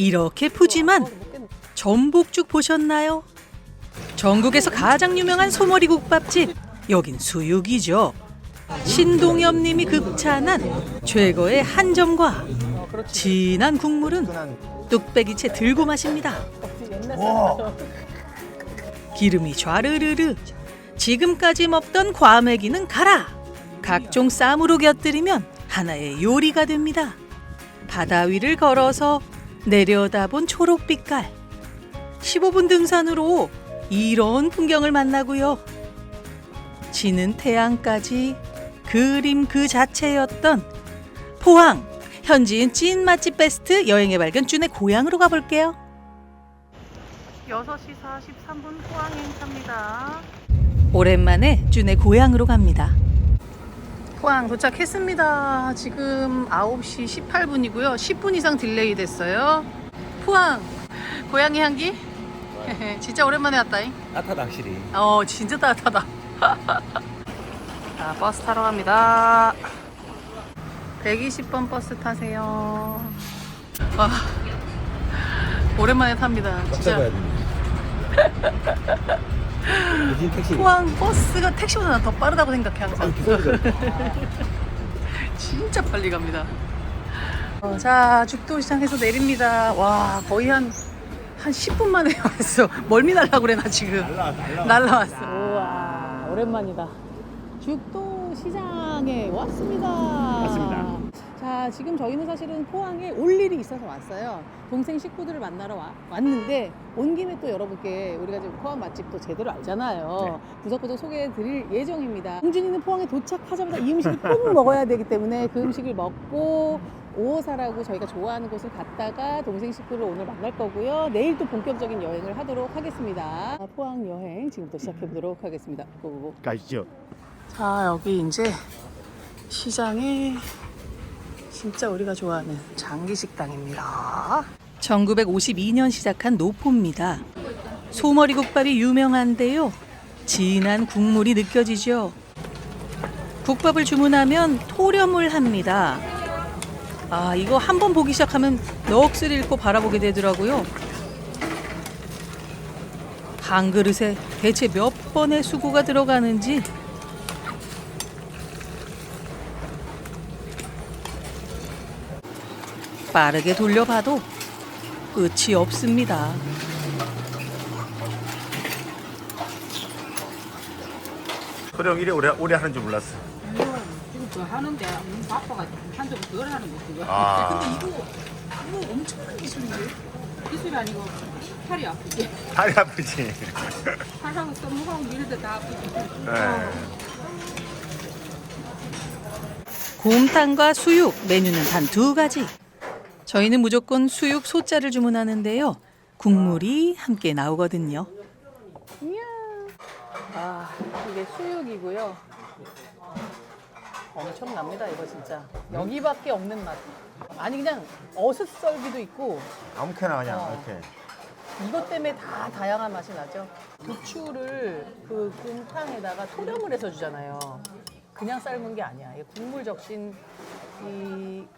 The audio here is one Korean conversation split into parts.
이렇게 푸짐한 전복죽 보셨나요? 전국에서 가장 유명한 소머리 국밥집, 여긴 수육이죠. 신동엽 님이 극찬한 최고의 한 점과 진한 국물은 뚝배기채 들고 마십니다. 기름이 좌르르르. 지금까지 먹던 과메기는 가라. 각종 쌈으로 곁들이면 하나의 요리가 됩니다. 바다 위를 걸어서 내려다본 초록빛깔. 15분 등산으로 이런 풍경을 만나고요. 지는 태양까지 그림 그 자체였던 포항. 현지인 찐 맛집 베스트 여행의 발견 쭌의 고향으로 가볼게요. 6시 43분 포항 행차입니다. 오랜만에 쭌의 고향으로 갑니다. 포항 도착했습니다. 지금 9시 18분이고요. 10분 이상 딜레이 됐어요. 포항 고향의 향기? 진짜 오랜만에 왔다잉. 따뜻하다 확실히. 진짜 따뜻하다. 자, 버스 타러 갑니다. 120번 버스 타세요. 와, 오랜만에 탑니다. 진짜. 무슨 택시? 포항 버스가 택시보다 더 빠르다고 생각해 항상. 진짜 빨리 갑니다. 자, 죽도시장에서 내립니다. 와, 거의 한 10분 만에 왔어. 멀미 날라고 그래 나 지금. 날라왔어. 우와, 오랜만이다. 죽도시장에 왔습니다. 맞습니다. 자, 지금 저희는 사실은 포항에 올 일이 있어서 왔어요. 동생 식구들을 만나러 왔는데 온 김에 또 여러분께 우리가 지금 포항 맛집도 제대로 알잖아요. 네. 구석구석 소개해 드릴 예정입니다. 홍준이는 포항에 도착하자마자 이 음식을 꼭 먹어야 되기 때문에 그 음식을 먹고 오호사라고 저희가 좋아하는 곳을 갔다가 동생 식구를 오늘 만날 거고요. 내일 또 본격적인 여행을 하도록 하겠습니다. 포항 여행 지금부터 시작해 보도록 하겠습니다. 고고고. 가시죠. 자, 여기 이제 시장에 진짜 우리가 좋아하는 장기식당입니다. 1952년 시작한 노포입니다. 소머리 국밥이 유명한데요. 진한 국물이 느껴지죠. 국밥을 주문하면 토렴을 합니다. 이거 한번 보기 시작하면 넋을 잃고 바라보게 되더라고요. 한 그릇에 대체 몇 번의 수고가 들어가는지. 빠르게 돌려봐도 끝이 없습니다. 소령 이래 오래 하는 줄 몰랐어. 지금 저 하는데 너무 바빠가지고 한쪽은 덜 하는 거 그거. 아. 근데 이거 엄청난 기술인데? 기술이 아니고 팔이 아프지. 다리 아프지. 팔하고 썸무하고 밀도 다 아프지. 네. 곰탕과 수육 메뉴는 단 2가지. 저희는 무조건 수육 소자를 주문하는데요. 국물이 함께 나오거든요. 이야. 이게 수육이고요. 엄청납니다 이거 진짜. 여기밖에 없는 맛. 아니 그냥 어슷썰기도 있고 아무렇게나 그냥 이렇게. 이것 때문에 다 다양한 맛이 나죠. 부추를 그 곰탕에다가 토렴을 해서 주잖아요. 그냥 삶은 게 아니야. 이게 국물 적신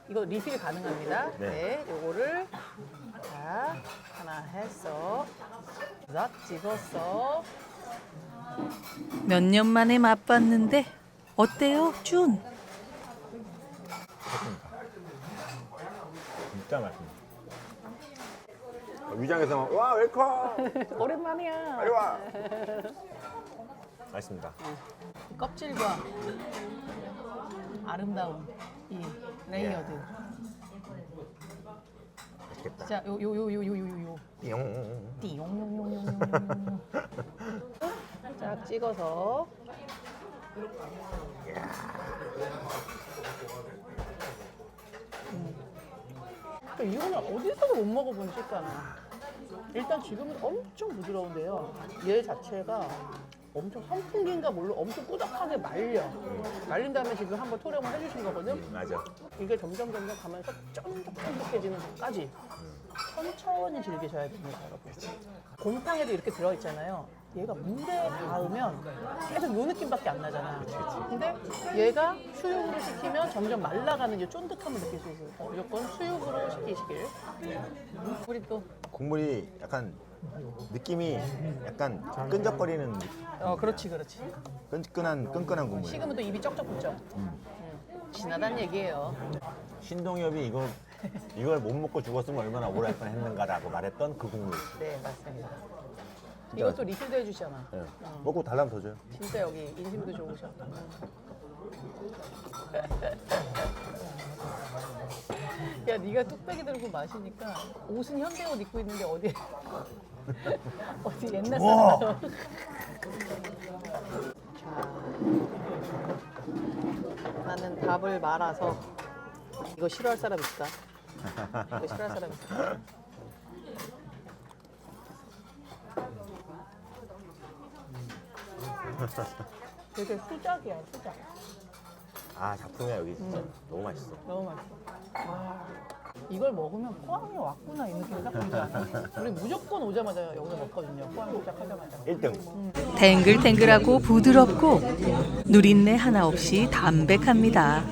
이거 리필 가능합니다. 네. 네, 요거를 자 하나 해서 싹 집어서 몇 년 만에 맛봤는데 어때요, 쭌? 진짜 맛있습니다. 위장에서 와 웰컴. 오랜만이야. 빨리 와. 맛있습니다. 이 껍질과 아름다운 이 레이어드. 맛있겠다. 자, 요. 띠용. 띠용용용용용. 쫙 찍어서. 이거는 어디서도 못 먹어본 식감이야. 일단 지금은 엄청 부드러운데요. 얘 자체가 엄청 선풍기인가 몰라 엄청 꾸덕하게 말린 다음에 지금 한번 토렴을 해주신 거거든. 맞아. 이게 점점 가면서 쫀득쫀득해지는 것까지 천천히 즐기셔야 됩니다, 여러분. 곰탕에도 이렇게 들어있잖아요. 얘가 물에 닿으면 계속 요 느낌밖에 안 나잖아. 근데 얘가 수육으로 시키면 점점 말라가는 이 쫀득함을 느낄 수 있어요. 무조건 수육으로 시키시길. 우리 또 국물이 약간 느낌이 약간 끈적거리는 그렇지. 끈끈한 국물. 식으면 또 입이 쩍쩍 붙죠. 진하단 얘기예요. 신동엽이 이걸 못 먹고 죽었으면 얼마나 오래 했는가라고 말했던 그 국물. 네, 맞습니다. 이것도 리필도 해주시잖아. 네. 먹고 달라면 더 줘요. 진짜 여기 인심도 좋으셔. 야, 네가 뚝배기 들고 마시니까 옷은 현대 옷 입고 있는데 어디 옛날 우와. 사람. 자, 나는 밥을 말아서 이거 싫어할 사람 있을까? 이거 싫어할 사람 있을까? 되게 수작이야, 수작. 아 작품이야 여기 진짜 너무 맛있어. 너무 맛있어. 와, 이걸 먹으면 포항에 왔구나 이 느낌이 딱 들지 않아? 우리 무조건 오자마자 여기서 먹거든요. 포항 도착하자마자. 1등. 탱글탱글하고 부드럽고 누린내 하나 없이 담백합니다.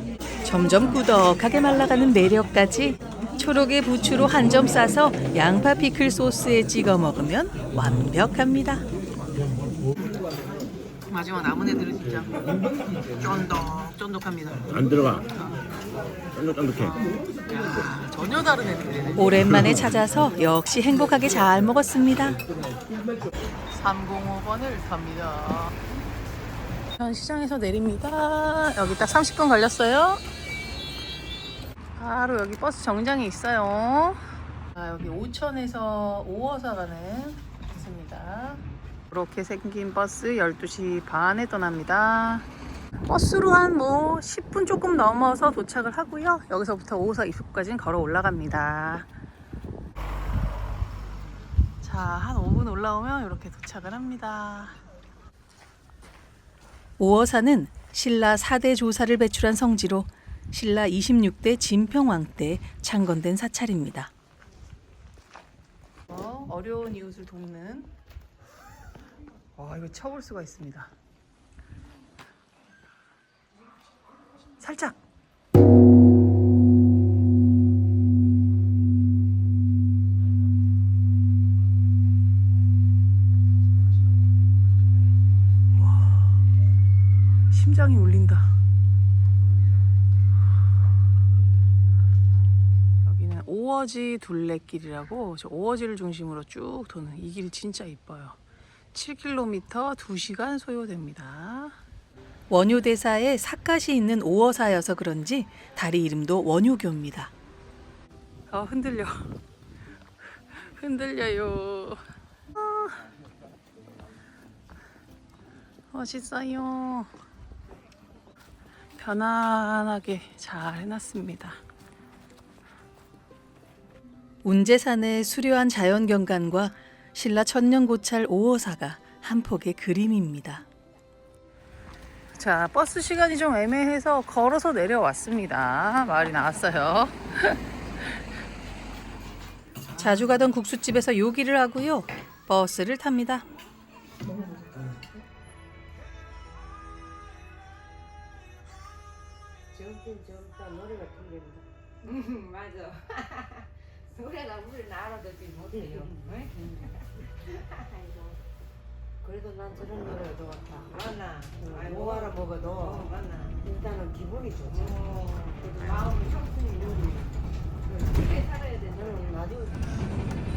점점 꾸덕하게 말라가는 매력까지 초록의 부추로 한 점 싸서 양파 피클 소스에 찍어 먹으면 완벽합니다. 마지막 남은 애들은 진짜 쫀득쫀득합니다. 안 들어가. 쫀득쫀득해. 야, 전혀 다른 애들이네. 오랜만에 찾아서 역시 행복하게 잘 먹었습니다. 305번을 갑니다. 시장에서 내립니다. 여기 딱 30분 걸렸어요. 바로 여기 버스 정장이 있어요. 여기 오천에서 5호사 가는 버스입니다. 이렇게 생긴 버스 12시 반에 떠납니다. 버스로 한 10분 조금 넘어서 도착을 하고요. 여기서부터 5호사 입구까지는 걸어 올라갑니다. 자, 한 5분 올라오면 이렇게 도착을 합니다. 5호사는 신라 4대 조사를 배출한 성지로 신라 26대 진평왕 때 창건된 사찰입니다. 어려운 이웃을 돕는 이거 쳐볼 수가 있습니다. 살짝. 와, 심장이 울린다. 여기는 오어지 둘레길이라고 저 오어지를 중심으로 쭉 도는 이 길 진짜 이뻐요. 7km 2시간 소요됩니다. 원효대사에 삿갓이 있는 5호사여서 그런지 다리 이름도 원효교입니다. 흔들려. 흔들려요. 멋있어요. 편안하게 잘 해놨습니다. 운제산의 수려한 자연경관과 신라 천년고찰 5호사가 한 폭의 그림입니다. 자, 버스 시간이 좀 애매해서 걸어서 내려왔습니다. 마을이 나왔어요. 자주 가던 국수집에서 요기를 하고요. 버스를 탑니다. 맞아. 노래가 우리는 알아듣지 못해요. 아이고. 그래도 난 저런 노래가 좋다. 맞나? 뭐 알아먹어도 맞나? 일단은 기분이 좋지. 그래도 마음이 청순히 누리. 크게 살아야 돼. 저는 라디오.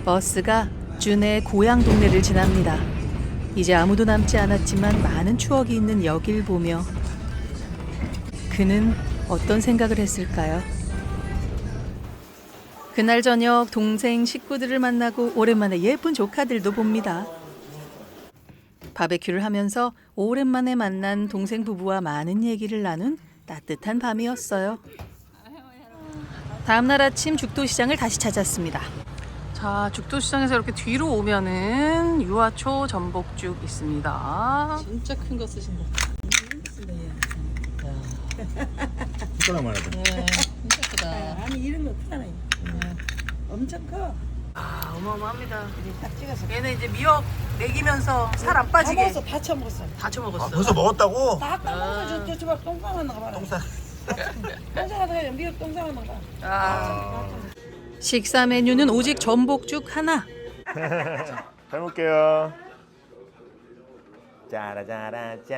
버스가 준의 고향 동네를 지납니다. 이제 아무도 남지 않았지만 많은 추억이 있는 여길 보며 그는 어떤 생각을 했을까요? 그날 저녁 동생 식구들을 만나고 오랜만에 예쁜 조카들도 봅니다. 바베큐를 하면서 오랜만에 만난 동생 부부와 많은 얘기를 나눈 따뜻한 밤이었어요. 다음 날 아침 죽도시장을 다시 찾았습니다. 자, 죽도시장에서 이렇게 뒤로 오면은 유아초 전복죽 있습니다. 진짜 큰 거 쓰신다. 숟가락 말하자. 네, 진짜 크다. 아니 이런 거 크잖아요. 엄청 커. 아, 어마어마합니다. 딱 찍어서. 얘는 이제 미역 먹이면서 살 안 빠지게 다 쳐먹었어. 다 쳐먹었어. 벌써 먹었다고? 딱 먹어서 저저 똥싸 하는 거 봐라. 똥싸 하다가 미역 똥싸 하는 거 봐. 아, 식사 메뉴는 오직 전복죽 하나. 잘 먹을게요. 짜라짜라짠.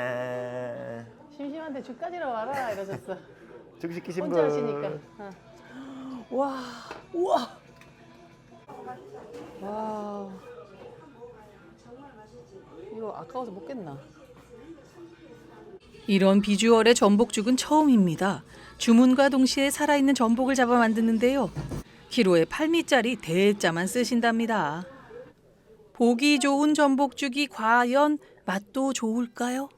심심한데 죽까지로 와라 이러셨어. 죽 시키신 혼자 하시니까. 어. 와, 우와. 와. 이거 아까워서 먹겠나? 이런 비주얼의 전복죽은 처음입니다. 주문과 동시에 살아있는 전복을 잡아 만드는데요. 키로에 8미짜리 대짜만 쓰신답니다. 보기 좋은 전복죽이 과연 맛도 좋을까요?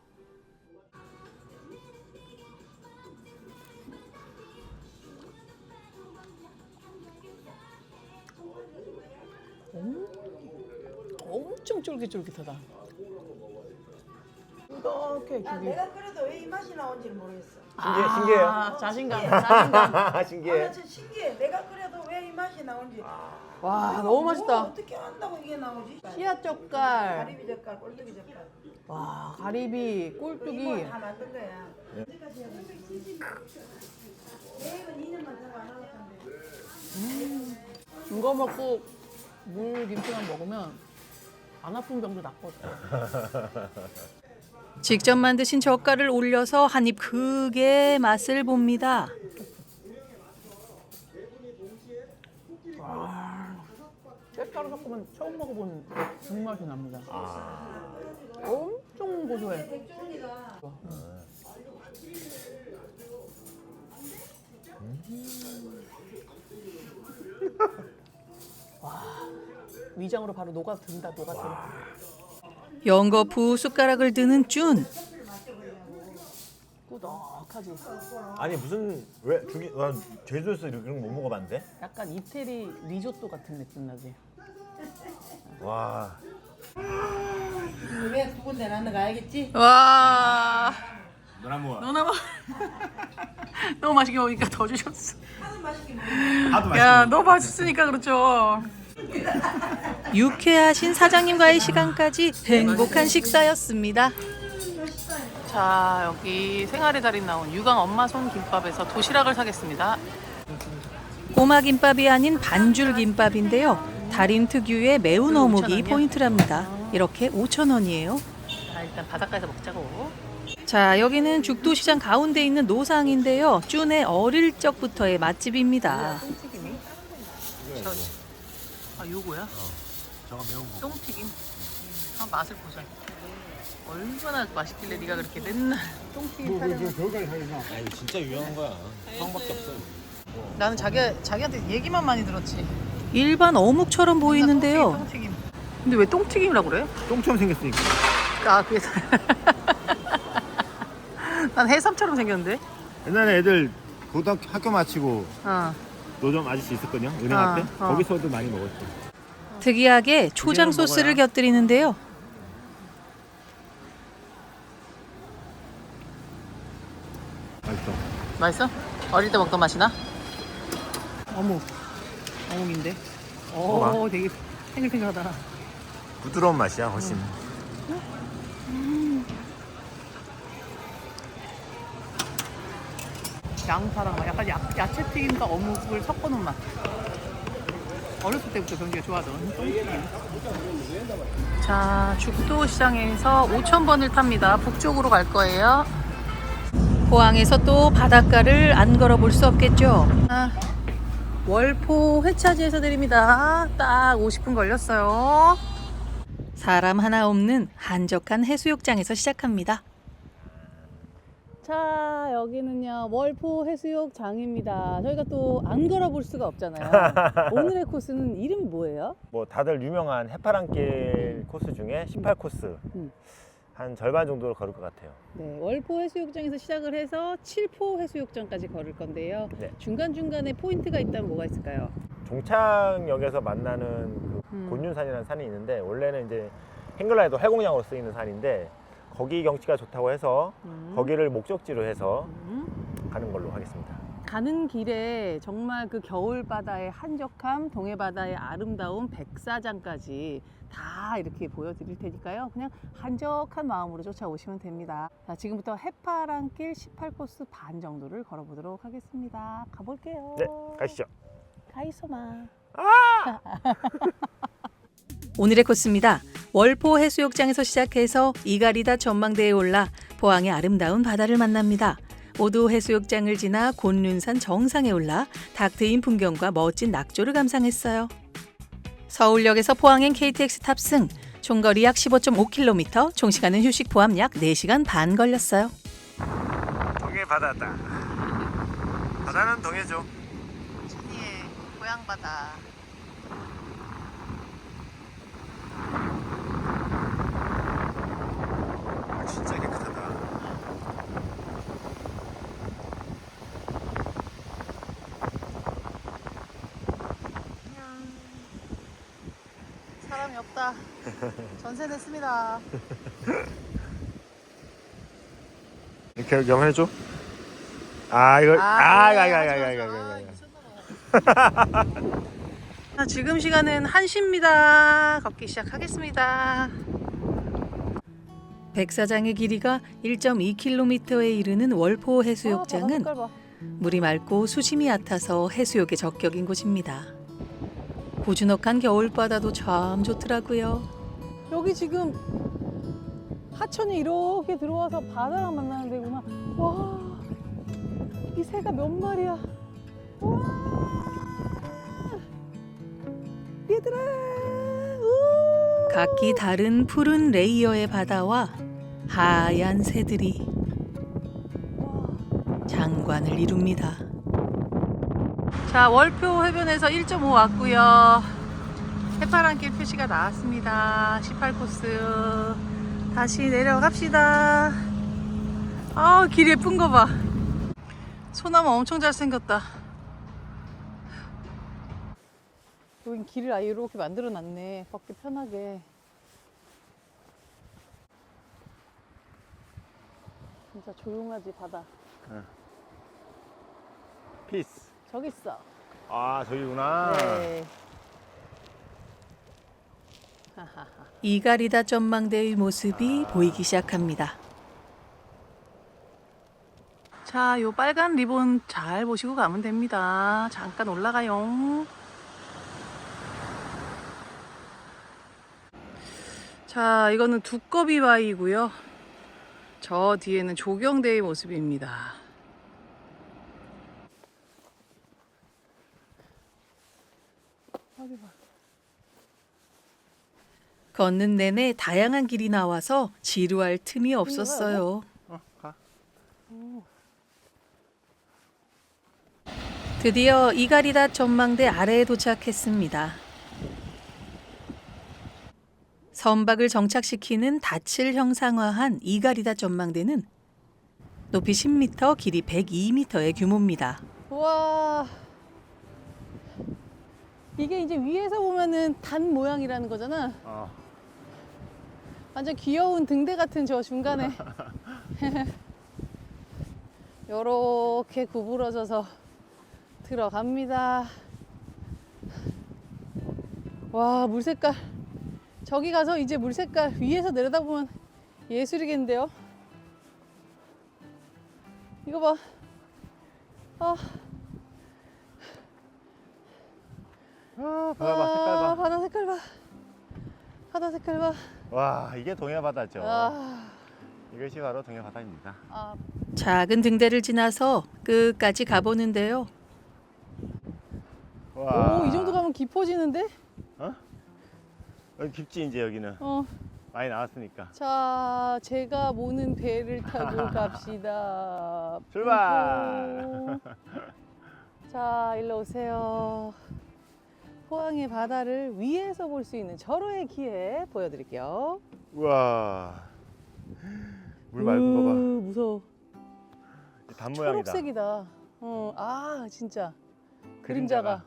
엄청 쫄깃쫄깃하다. 이렇게 야, 내가 그래도 왜 이 맛이 나온지 모르겠어. 신기해요. 자신감. 신기해. 나 진짜 신기해. 내가 그래도 왜 이 맛이 나온지. 와, 너무 맛있다. 어떻게 한다고 이게 나오지? 씨앗 젓갈. 가리비 젓갈, 꼴뚜기 젓갈. 와, 가리비, 이거 꼴뚜기. 다 만든 거야. 언제까지 해야 돼? 내일은 2년만 더 안 하겠는데. 이거 먹고 물 김치만 먹으면 안 아픈 병도 낫거든. 직접 만드신 젓갈을 올려서 한 입 크게 맛을 봅니다. 깻가루 섞으면 처음 먹어본 국맛이 납니다. 엄청 고소해. 와, 위장으로 바로 녹아든다, 녹아들어. 연거푸 숟가락을 드는 쭌. 꾸덕하지. 아니 무슨 왜 죽이 와 제주도에서 이런 거 못 먹어봤는데? 약간 이태리 리조또 같은 느낌 나지. 와. 왜 두 군데 나는 가야겠지? 와, 너나 먹어. 너나 봐. 너무 맛있게 먹으니까 더 주셨어. 하도 맛있게 하도 야, 너무 맛있으니까 그렇죠. 유쾌하신 사장님과의 시간까지 행복한 식사였습니다. 자, 여기 생활의 달인 나온 유강 엄마 손 김밥에서 도시락을 사겠습니다. 꼬마 김밥이 아닌 반줄 김밥인데요. 달인 특유의 매운 어묵이 5,000원이야? 포인트랍니다. 이렇게 5,000원이에요. 자, 일단 바닷가에서 먹자고. 자, 여기는 죽도시장 가운데 있는 노상인데요. 쭌의 어릴 적부터의 맛집입니다. 똥튀김이? 아, 요거야? 저거 매운 거. 똥튀김. 한번 맛을 보자. 얼마나 맛있길래 네가 그렇게 맨날 똥튀김 타려고. 아 이거 진짜 유명한 거야. 형밖에 없어. 나는 자기한테 얘기만 많이 들었지. 일반 어묵처럼 보이는데요. 똥튀김. 근데 왜 똥튀김이라고 그래? 똥처럼 생겼으니까. 아, 그게 난 해삼처럼 생겼는데. 옛날에 애들 학교 마치고 어. 노점 아저씨 있었거든요. 은행 앞에. 어. 거기서도 많이 먹었어. 특이하게 초장 소스를 곁들이는데요. 맛있어. 맛있어? 어릴 때 먹던 맛이나? 어묵인데. 오, 먹어봐. 되게 탱글탱글하다. 부드러운 맛이야 훨씬. 양파랑 막 약간 야채 튀김과 어묵을 섞어놓은 맛. 어렸을 때부터 경기가 좋아하던 똥튀김. 자, 죽도시장에서 5,000번을 탑니다. 북쪽으로 갈 거예요. 포항에서 또 바닷가를 안 걸어볼 수 없겠죠. 아, 월포 회차지에서 드립니다. 딱 50분 걸렸어요. 사람 하나 없는 한적한 해수욕장에서 시작합니다. 자, 여기는요 월포 해수욕장입니다. 저희가 또 안 걸어볼 수가 없잖아요. 오늘의 코스는 이름이 뭐예요? 뭐 다들 유명한 해파랑길 코스 중에 18코스 한 절반 정도로 걸을 것 같아요. 네, 월포 해수욕장에서 시작을 해서 칠포 해수욕장까지 걸을 건데요. 네. 중간중간에 포인트가 있다면 뭐가 있을까요? 종착역에서 만나는 그 곤륜산이라는 산이 있는데 원래는 이제 행글라에도 활공장으로 쓰이는 산인데 거기 경치가 좋다고 해서 거기를 목적지로 해서 가는 걸로 하겠습니다. 가는 길에 정말 그 겨울 바다의 한적함, 동해 바다의 아름다움, 백사장까지 다 이렇게 보여드릴 테니까요. 그냥 한적한 마음으로 쫓아오시면 됩니다. 자, 지금부터 해파랑길 18코스 반 정도를 걸어보도록 하겠습니다. 가볼게요. 네, 가시죠. 가이소마. 오늘의 코스입니다. 월포 해수욕장에서 시작해서 이가리다 전망대에 올라 포항의 아름다운 바다를 만납니다. 모두 해수욕장을 지나 곤륜산 정상에 올라 탁 트인 풍경과 멋진 낙조를 감상했어요. 서울역에서 포항행 KTX 탑승, 총거리 약 15.5km, 총시간은 휴식 포함 약 4시간 반 걸렸어요. 동해 바다다. 바다는 동해죠. 준이의 고향 바다. 아, 진짜 깨끗하다. 사람이 없다. 전세 냈습니다. 이렇게 경해줘. 아 이거 지금 시간은 1시입니다. 걷기 시작하겠습니다. 백사장의 길이가 1.2km에 이르는 월포 해수욕장은 물이 맑고 수심이 얕아서 해수욕에 적격인 곳입니다. 고즈넉한 겨울바다도 참 좋더라고요. 여기 지금 하천이 이렇게 들어와서 바다랑 만나는 데구나. 와, 이 새가 몇 마리야. 와, 얘들아. 우. 각기 다른 푸른 레이어의 바다와 하얀 새들이 장관을 이룹니다. 자, 월표 해변에서 1.5 왔고요. 해파랑길 표시가 나왔습니다. 18코스. 다시 내려갑시다. 아, 길 예쁜 거 봐. 소나무 엄청 잘생겼다. 여긴 길을 아예 이렇게 만들어 놨네. 걷기 편하게. 진짜 조용하지, 바다. 피스. 저기 있어. 아 저기구나. 네. 이가리다 전망대의 모습이 보이기 시작합니다. 자, 요 빨간 리본 잘 보시고 가면 됩니다. 잠깐 올라가요. 자, 이거는 두꺼비 바위고요. 저 뒤에는 조경대의 모습입니다. 여기 봐. 걷는 내내 다양한 길이 나와서 지루할 틈이 없었어요. 가. 드디어 이가리다 전망대 아래에 도착했습니다. 선박을 정착시키는 닻을 형상화한 이가리다 전망대는 높이 10m, 길이 102m의 규모입니다. 우와. 이게 이제 위에서 보면은 단 모양이라는 거잖아. 완전 귀여운 등대 같은 저 중간에 요렇게 구부러져서 들어갑니다. 와, 물 색깔. 저기 가서 이제 물 색깔 위에서 내려다보면 예술이겠는데요. 이거 봐. 바다 봐, 색깔 봐. 바다 색깔 봐. 바다 색깔 봐. 와 이게 동해 바다죠. 아, 이것이 바로 동해 바다입니다. 작은 등대를 지나서 끝까지 가보는데요. 와. 오, 이 정도 가면 깊어지는데? 여기 깊지 이제 여기는 많이 나왔으니까. 자, 제가 모는 배를 타고 갑시다. 출발. 자, 일로 오세요. 포항의 바다를 위에서 볼 수 있는 절호의 기회 보여드릴게요. 우와. 물 맑은 거 봐. 무서워. 단 모양이다. 초록색이다. 아, 진짜. 그림자가.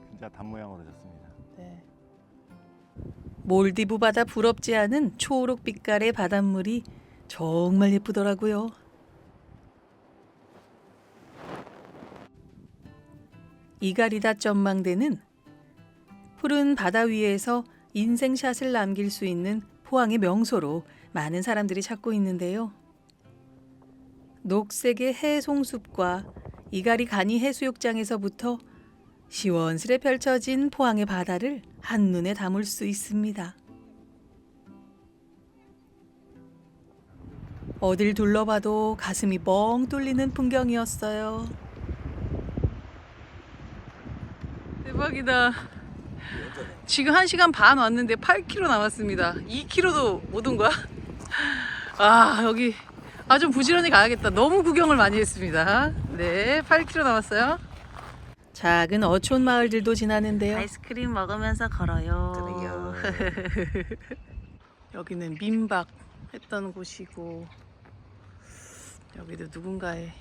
진짜 단 모양으로 졌습니다. 네. 몰디브 바다 부럽지 않은 초록 빛깔의 바닷물이 정말 예쁘더라고요. 이가리다 전망대는 푸른 바다 위에서 인생샷을 남길 수 있는 포항의 명소로 많은 사람들이 찾고 있는데요. 녹색의 해송숲과 이가리 간이 해수욕장에서부터 시원스레 펼쳐진 포항의 바다를 한눈에 담을 수 있습니다. 어딜 둘러봐도 가슴이 뻥 뚫리는 풍경이었어요. 대박이다. 지금 1시간 반 왔는데 8km 남았습니다. 2km도 못 온 거야? 아, 여기 좀 부지런히 가야겠다. 너무 구경을 많이 했습니다. 네, 8km 남았어요. 작은 어촌 마을들도 지나는데요. 아이스크림 먹으면서 걸어요. 여기는 민박 했던 곳이고, 여기도 누군가의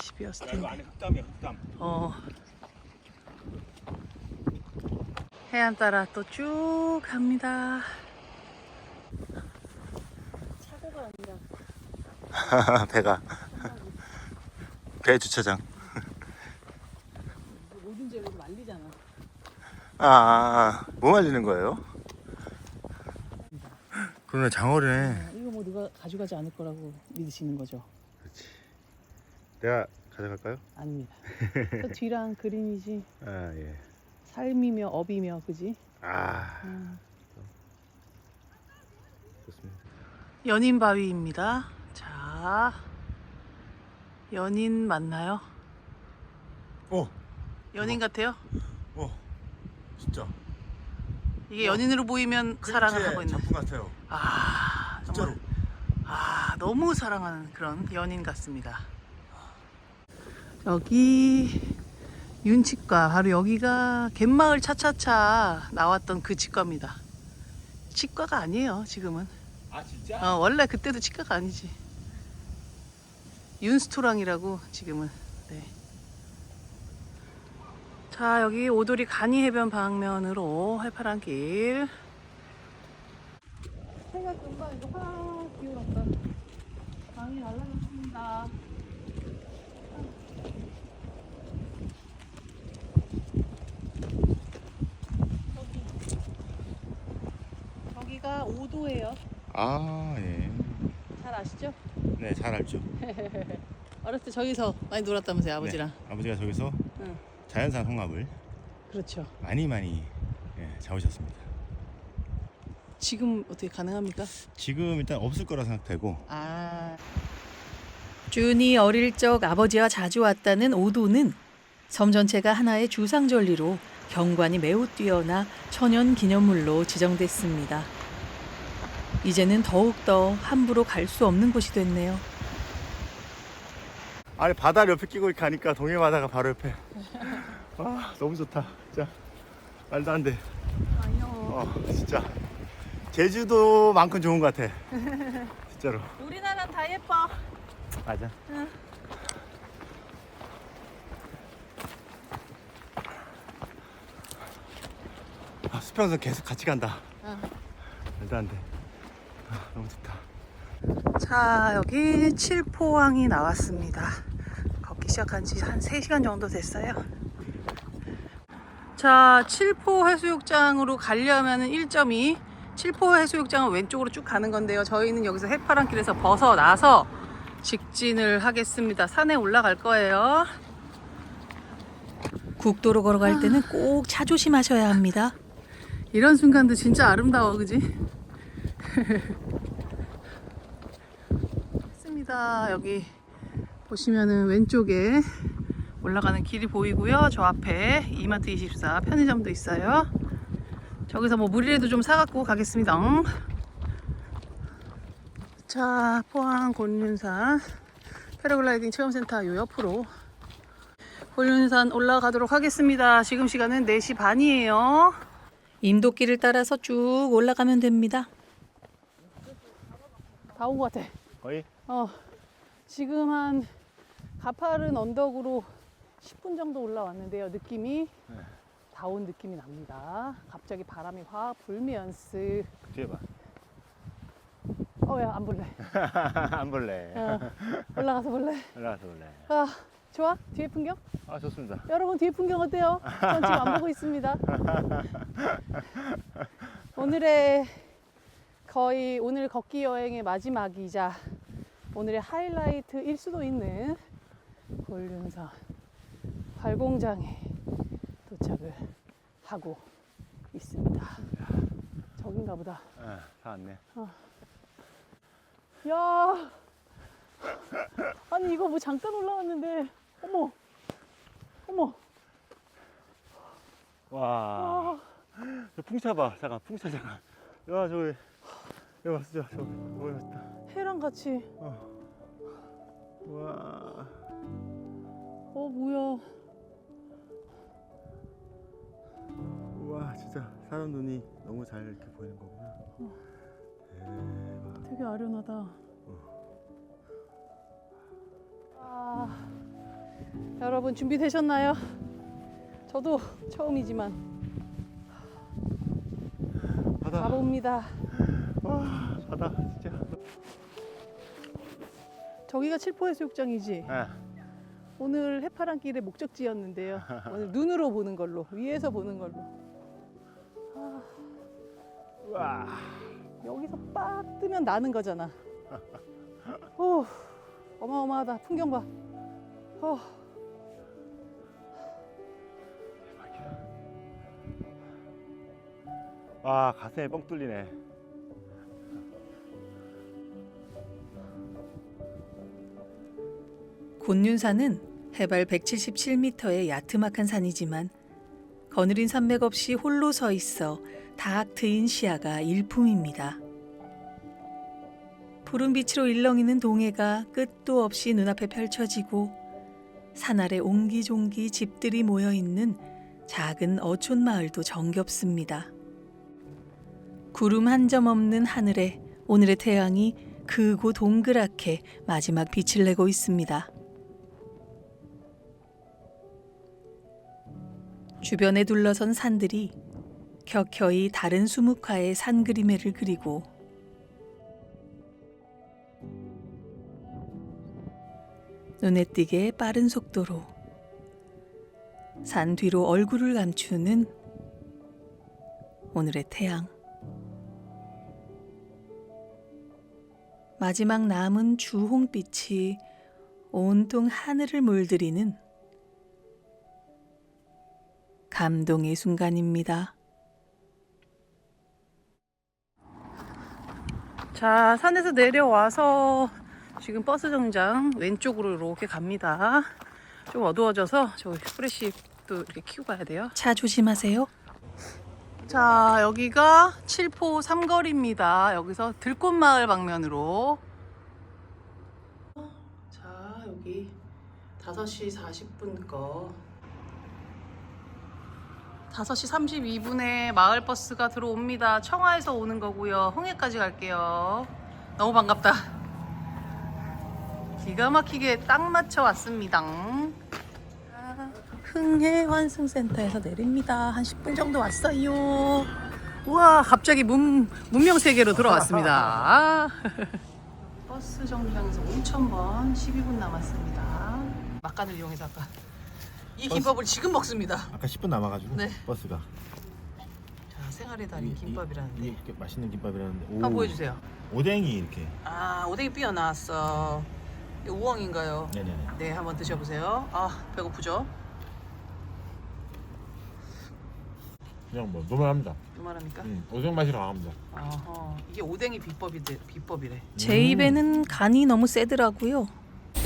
집이었을 텐데. 안에 흑담이야, 흑담. 해안 따라 또 쭉 갑니다. 차고가 아니라 배가. 배 주차장. 모든 재료로 말리잖아. 뭐 말리는 거예요? 그러네, 장어네. 이거 뭐 누가 가져가지 않을 거라고 믿으시는 거죠? 그렇지. 내가 가져갈까요? 아닙니다. 저 뒤랑 그린이지. 예. 삶이며 업이며 그지? 좋습니다. 연인바위입니다. 자, 연인 맞나요? 연인 같아요? 진짜. 이게 연인으로 보이면 사랑을 하고 있는. 작품 같아요. 진짜로. 너무 사랑하는 그런 연인 같습니다. 여기 윤치과, 바로 여기가 갯마을 차차차 나왔던 그 치과입니다. 치과가 아니에요, 지금은. 진짜? 원래 그때도 치과가 아니지. 윤스토랑이라고 지금은. 네. 자, 여기 오도리 간이 해변 방면으로 활파란 길. 해가 금방 이거 확 기울었다. 방이 날라갔습니다. 저기가 5도예요. 예. 잘 아시죠? 네, 잘 알죠. 어렸을 때 저기서 많이 놀았다면서요, 아버지랑. 네, 아버지가 저기서 응. 자연산 홍합을 그렇죠. 많이 잡으셨습니다. 지금 어떻게 가능합니까? 지금 일단 없을 거라 생각되고. 준이 어릴 적 아버지와 자주 왔다는 오도는 섬 전체가 하나의 주상절리로 경관이 매우 뛰어나 천연 기념물로 지정됐습니다. 이제는 더욱더 함부로 갈 수 없는 곳이 됐네요. 아니, 바다를 옆에 끼고 이렇게 가니까 동해 바다가 바로 옆에. 너무 좋다. 진짜 말도 안 돼. 진짜 제주도만큼 좋은 것 같아. 진짜로. 우리나라는 다 예뻐. 맞아. 수평선 계속 같이 간다. 말도 안 돼. 너무 좋다. 자, 여기 칠포항이 나왔습니다. 걷기 시작한 지 한 3시간 정도 됐어요. 자, 칠포 해수욕장으로 가려면 1.2, 칠포 해수욕장은 왼쪽으로 쭉 가는 건데요. 저희는 여기서 해파랑길에서 벗어나서 직진을 하겠습니다. 산에 올라갈 거예요. 국도로 걸어갈 때는 꼭 차 조심하셔야 합니다. 이런 순간도 진짜 아름다워, 그지? 했습니다. 여기 보시면은 왼쪽에 올라가는 길이 보이고요. 저 앞에 이마트 24 편의점도 있어요. 저기서 뭐 물이라도 좀 사갖고 가겠습니다. 자, 포항 곤륜산 패러글라이딩 체험센터 요 옆으로 곤륜산 올라가도록 하겠습니다. 지금 시간은 4시 반이에요. 임도길을 따라서 쭉 올라가면 됩니다. 다 온 것 같아. 거의? 지금 한 가파른 언덕으로 10분 정도 올라왔는데요. 느낌이 다 온 느낌이 납니다. 갑자기 바람이 확 불면서. 뒤에 봐. 야, 안 볼래. 안 볼래. 올라가서 볼래. 올라가서 볼래. 좋아? 뒤에 풍경? 아, 좋습니다. 여러분 뒤에 풍경 어때요? 전 지금 안 보고 있습니다. 오늘 걷기 여행의 마지막이자 오늘의 하이라이트일 수도 있는 곤륜산 활공장에 도착을 하고 있습니다. 저긴가 보다. 네, 다 왔네. 야, 아니 이거 뭐 잠깐 올라왔는데, 어머, 어머, 와. 저 풍차 봐. 잠깐, 풍차 잠깐. 야, 저기. 여기 봤어, 저기. 보였다. 해랑 같이. 와. 뭐야? 우와, 진짜 사람 눈이 너무 잘 이렇게 보이는 거구나. 대박. 되게 아련하다. 여러분 준비되셨나요? 저도 처음이지만 바다. 가봅니다. 와, 바다 진짜. 저기가 칠포해수욕장이지. 네. 오늘 해파랑길의 목적지였는데요. 오늘 눈으로 보는 걸로, 위에서 보는 걸로. 와. 여기서 빡 뜨면 나는 거잖아. 어마어마하다. 풍경 봐. 와, 가슴에 뻥 뚫리네. 곤륜산은 해발 177m의 야트막한 산이지만 거느린 산맥 없이 홀로 서 있어 닥 트인 시야가 일품입니다. 푸른 빛으로 일렁이는 동해가 끝도 없이 눈앞에 펼쳐지고 산 아래 옹기종기 집들이 모여있는 작은 어촌 마을도 정겹습니다. 구름 한 점 없는 하늘에 오늘의 태양이 크고 동그랗게 마지막 빛을 내고 있습니다. 주변에 둘러선 산들이 켜켜이 다른 수묵화의 산 그림회를 그리고 눈에 띄게 빠른 속도로 산 뒤로 얼굴을 감추는 오늘의 태양. 마지막 남은 주홍빛이 온통 하늘을 물들이는 감동의 순간입니다. 자, 산에서 내려와서 지금 버스 정장 왼쪽으로 이렇게 갑니다. 좀 어두워져서 저기 프레시도 이렇게 켜고 가야 돼요. 차 조심하세요. 자, 여기가 칠포 삼거리입니다. 여기서 들꽃마을 방면으로. 자, 여기 5시 40분 거. 5시 32분에 마을버스가 들어옵니다. 청하에서 오는 거고요. 홍해까지 갈게요. 너무 반갑다. 기가 막히게 딱 맞춰 왔습니다. 흥해 환승센터에서 내립니다. 한 10분 정도 왔어요. 우와, 갑자기 문명 세계로 들어왔습니다. 버스 정류장에서 5,000번 12분 남았습니다. 막간을 이용해서 아까 이 김밥을 지금 먹습니다. 아까 10분 남아가지고 네. 버스가. 자, 생활의 달인 김밥이라는데. 이게 맛있는 김밥이라는데. 한번 보여주세요. 오뎅이 이렇게. 아, 오뎅이 삐어 나왔어. 이거 우엉인가요? 네네네. 네, 한번 드셔보세요. 아, 배고프죠? 그냥 뭐 노멀합니다. 요만합니까? 오뎅 맛이 강합니다. 어허, 이게 오뎅이 비법이래. 제 입에는 간이 너무 세더라고요.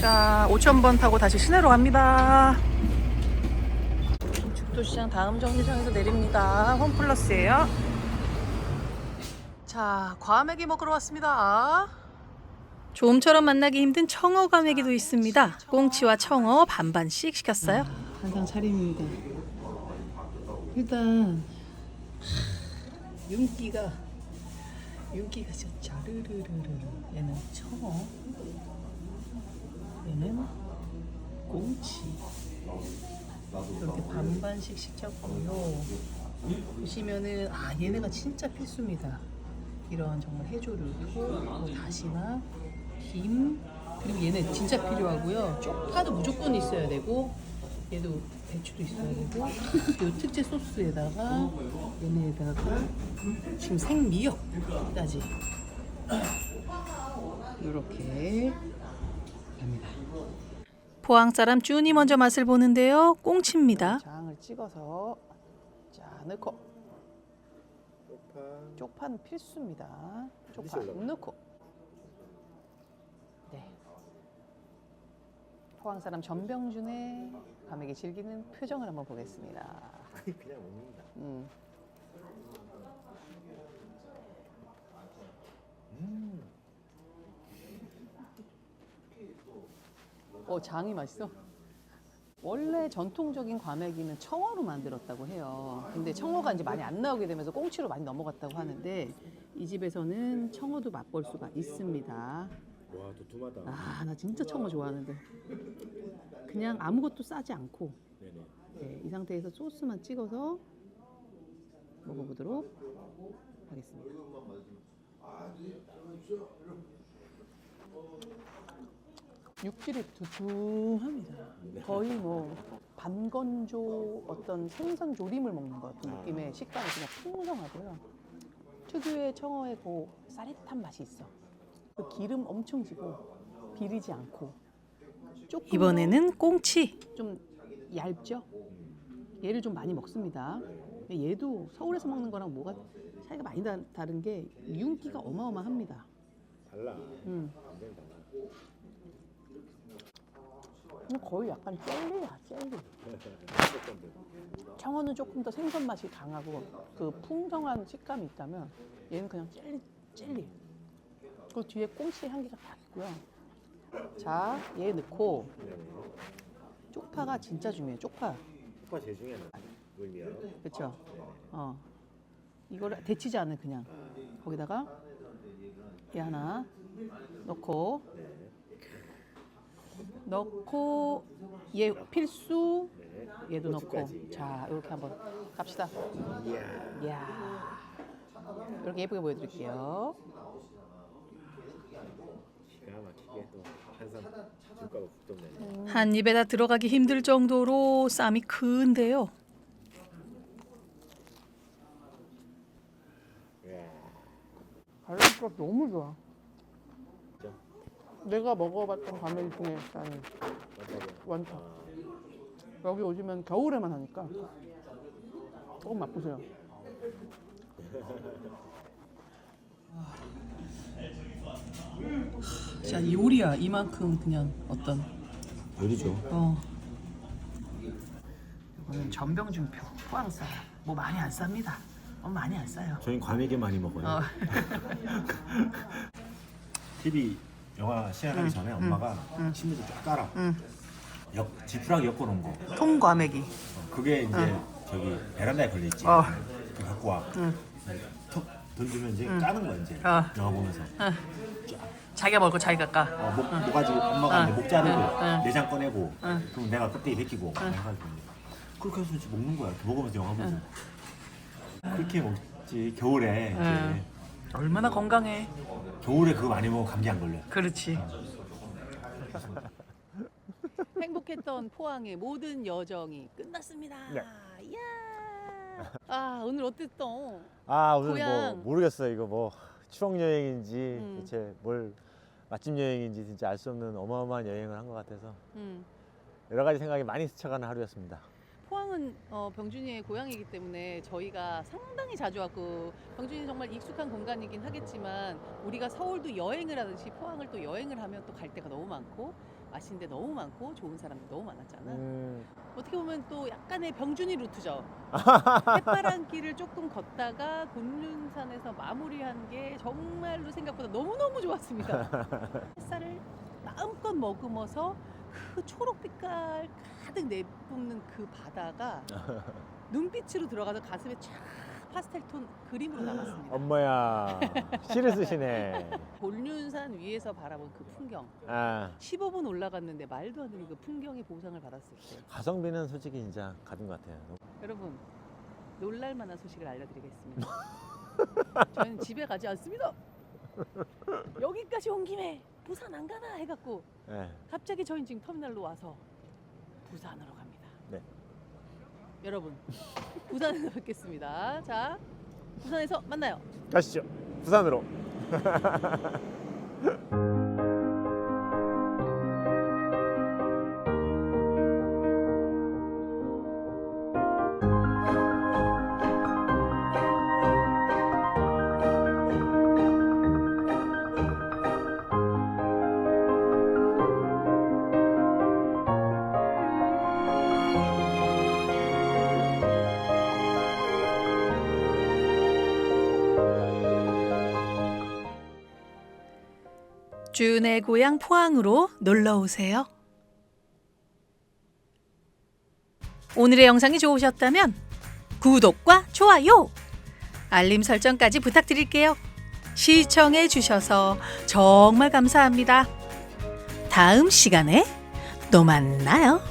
자, 5,000번 타고 다시 시내로 갑니다. 죽도시장 다음 정류장에서 내립니다. 홈플러스예요. 자, 과메기 먹으러 왔습니다. 좀처럼 만나기 힘든 청어 과메기도 있습니다. 꽁치와 청어 반반씩 시켰어요. 한상 차림입니다. 일단 윤기가 진짜 자르르르르. 얘는 청어, 얘는 꽁치. 이렇게 반반씩 시켰고요. 보시면은 얘네가 진짜 필수입니다. 이런 정말 해조류, 그리고 다시마, 김, 그리고 얘는 진짜 필요하고요. 쪽파도 무조건 있어야 되고, 얘도 배추도 있어야 되고, 이 특제 소스에다가 얘네에다가 지금 생미역까지 이렇게 갑니다. 포항 사람 쭈니 먼저 맛을 보는데요. 꽁치입니다. 장을 찍어서 자 넣고, 쪽파는 필수입니다. 쪽파 넣고. 네. 포항 사람 전병준의 과메기 즐기는 표정을 한번 보겠습니다. 그냥 먹는다. 장이 맛있어. 원래 전통적인 과메기는 청어로 만들었다고 해요. 근데 청어가 이제 많이 안 나오게 되면서 꽁치로 많이 넘어갔다고 하는데, 이 집에서는 청어도 맛볼 수가 있습니다. 와, 도톰하다. 아, 나 진짜 청어 좋아하는데. 그냥 아무것도 싸지 않고, 네네. 네, 이 상태에서 소스만 찍어서 먹어보도록 하겠습니다. 육질이 두툼합니다. 거의 뭐 반건조 어떤 생선 조림을 먹는 것 같은 느낌의 식감이 그냥 풍성하고요. 특유의 청어의 그 싸릿한 맛이 있어. 그 기름 엄청 지고 비리지 않고. 조금 이번에는 꽁치. 좀 얇죠? 얘를 좀 많이 먹습니다. 근데 얘도 서울에서 먹는 거랑 뭐가 차이가 많이 다른 게 윤기가 어마어마합니다. 달라. 완전 달라. 거의 약간 젤리야, 젤리. 청어는 조금 더 생선 맛이 강하고 그 풍성한 식감이 있다면 얘는 그냥 젤리. 그 뒤에 꽁치 향기가 딱 있고요. 자, 얘 넣고 쪽파가 진짜 중요해요. 쪽파. 쪽파 제일 중요한 물이야. 그렇죠? 이거를 데치지 않는 그냥 거기다가 얘 하나 넣고 얘 필수. 얘도 넣고. 고추까지. 자, 이렇게 한번 갑시다. 이야. 이렇게 예쁘게 보여드릴게요. 기가 막히게 또 한상 줄까봐 훅 돋네. 한 입에다 들어가기 힘들 정도로 쌈이 큰데요. 갈라맛 너무 좋아. 진짜? 내가 먹어봤던 과메기 중에 일단 원탑. 여기 오시면 겨울에만 하니까 조금 맛보세요. 자, 요리야. 이만큼 그냥 어떤 요리죠. 이거는 전병준표 포항쌀. 뭐 많이 안 쌉니다. 많이 안 싸요. 저희는 과메기 많이 먹어요. TV 영화 시작하기 전에 엄마가 침대도 쫙 깔아. 지푸라기 엮어놓은 거. 통과메기. 그게 이제 저기 베란다에 걸려 있지. 그 갖고 와. 턱 던지면 이제 까는 거야 이제. 영화 보면서. 자기가 먹을 거 자기가 까. 모가지 엄마가 이제 목 자르고 내장 꺼내고 그럼 내가 껍데기 벗기고 해가지고 이제 그렇게 해서 이제 먹는 거야. 먹으면서 영화 보면서. 그렇게 먹지. 겨울에 이제 얼마나 건강해. 겨울에 그거 많이 먹으면 감기 안 걸려. 그렇지. 행복했던 포항의 모든 여정이 끝났습니다. 네. 이야. 오늘 어땠어? 오늘 고향. 뭐 모르겠어요. 이거 뭐 추억 여행인지 음. 대체 뭘 맛집 여행인지 진짜 알 수 없는 어마어마한 여행을 한 것 같아서 여러 가지 생각이 많이 스쳐가는 하루였습니다. 포항은 병준이의 고향이기 때문에 저희가 상당히 자주 왔고, 병준이 정말 익숙한 공간이긴 하겠지만 우리가 서울도 여행을 하듯이 포항을 또 여행을 하면 또 갈 데가 너무 많고 맛있는 데 너무 많고 좋은 사람들 너무 많았잖아. 어떻게 보면 또 약간의 병준이 루트죠. 햇바람길을 조금 걷다가 곤륜산에서 마무리한 게 정말로 생각보다 너무너무 좋았습니다. 햇살을 마음껏 머금어서 그 초록빛깔 가득 내뿜는 그 바다가 눈빛으로 들어가서 가슴에 쫙 파스텔 톤 그림으로 남았습니다. 엄마야 시를 쓰시네. 곤륜산 위에서 바라본 그 풍경. 15분 올라갔는데 말도 안 되는 그 풍경의 보상을 받았을 때. 가성비는 솔직히 진짜 가진 것 같아요. 여러분, 놀랄만한 소식을 알려드리겠습니다. 저희는 집에 가지 않습니다. 여기까지 온 김에 부산 안 가나 해갖고 네. 갑자기 저희 지금 터미널로 와서 부산으로 갑니다. 네. 여러분 부산에서 뵙겠습니다. 자, 부산에서 만나요. 가시죠. 부산으로. 준의 고향 포항으로 놀러 오세요. 오늘의 영상이 좋으셨다면 구독과 좋아요, 알림 설정까지 부탁드릴게요. 시청해 주셔서 정말 감사합니다. 다음 시간에 또 만나요.